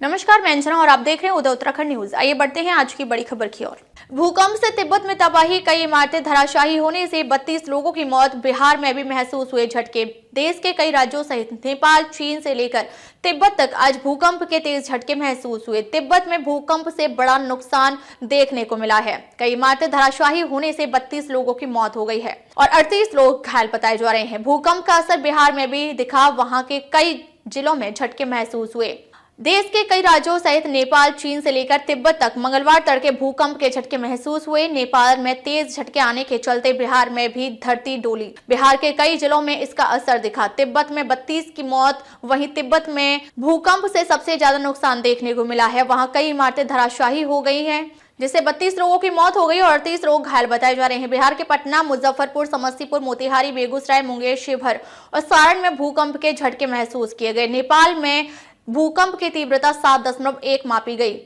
नमस्कार, मैं अंजना और आप देख रहे हैं उदय उत्तराखंड न्यूज। आइए बढ़ते हैं आज की बड़ी खबर की ओर। भूकंप से तिब्बत में तबाही, कई इमारतें धराशायी होने से 32 लोगों की मौत। बिहार में भी महसूस हुए झटके। देश के कई राज्यों सहित नेपाल, चीन से लेकर तिब्बत तक आज भूकंप के तेज झटके महसूस हुए। तिब्बत में भूकंप से बड़ा नुकसान देखने को मिला है। कई इमारतें धराशायी होने से 32 लोगों की मौत हो गई है और 38 लोग घायल बताए जा रहे हैं। भूकंप का असर बिहार में भी दिखा, वहां के कई जिलों में झटके महसूस हुए। देश के कई राज्यों सहित नेपाल, चीन से लेकर तिब्बत तक मंगलवार तड़के भूकंप के झटके महसूस हुए। नेपाल में तेज झटके आने के चलते बिहार में भी धरती डोली। बिहार के कई जिलों में इसका असर दिखा। तिब्बत में 32 की मौत। वहीं तिब्बत में भूकंप से सबसे ज्यादा नुकसान देखने को मिला है। वहां कई इमारतें धराशायी हो गई हैं, जिससे 32 लोगों की मौत हो गई और 38 लोग घायल बताए जा रहे हैं। बिहार के पटना, मुजफ्फरपुर, समस्तीपुर, मोतिहारी, बेगूसराय, मुंगेर, शिवहर और सारण में भूकंप के झटके महसूस किए गए। नेपाल में भूकंप की तीव्रता 7.1 मापी गई।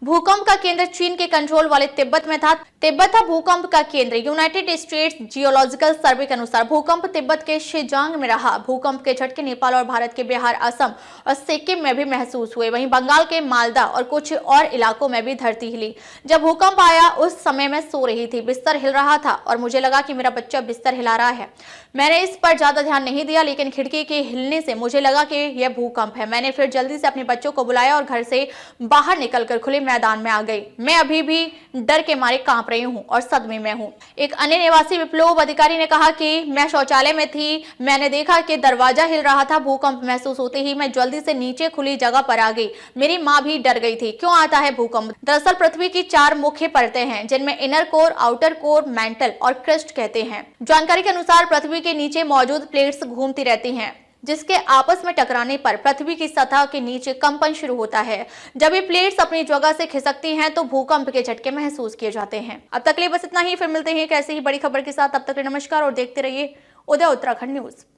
भूकंप का केंद्र चीन के कंट्रोल वाले तिब्बत में था। तिब्बत था भूकंप का केंद्र। यूनाइटेड स्टेट्स जियोलॉजिकल सर्वे के अनुसार भूकंप तिब्बत के शिजांग में रहा। भूकंप के झटके नेपाल और भारत के बिहार, असम और सिक्किम में भी महसूस हुए। वहीं बंगाल के मालदा और कुछ और इलाकों में भी धरती हिली। जब भूकंप आया उस समय मैं सो रही थी, बिस्तर हिल रहा था और मुझे लगा कि मेरा बच्चा बिस्तर हिला रहा है। मैंने इस पर ज्यादा ध्यान नहीं दिया, लेकिन खिड़की के हिलने से मुझे लगा कि यह भूकंप है। मैंने फिर जल्दी से अपने बच्चों को बुलाया और घर से बाहर निकलकर खुले मैदान में आ गई। मैं अभी भी डर के मारे कांप रही हूँ और सदमे में हूँ। एक अन्य निवासी विप्लव अधिकारी ने कहा कि मैं शौचालय में थी, मैंने देखा कि दरवाजा हिल रहा था। भूकंप महसूस होते ही मैं जल्दी से नीचे खुली जगह पर आ गई। मेरी माँ भी डर गई थी। क्यों आता है भूकंप? दरअसल पृथ्वी की 4 मुख्य परतें हैं, जिनमें inner core, outer core, mental और क्रस्ट कहते हैं। जानकारी के अनुसार पृथ्वी के नीचे मौजूद प्लेट्स घूमती रहती हैं, जिसके आपस में टकराने पर पृथ्वी की सतह के नीचे कंपन शुरू होता है। जब ये प्लेट्स अपनी जगह से खिसकती हैं तो भूकंप के झटके महसूस किए जाते हैं। अब तक के लिए बस इतना ही। फिर मिलते हैं एक ऐसी ही बड़ी खबर के साथ। तब तक के लिए नमस्कार और देखते रहिए उदय उत्तराखंड न्यूज।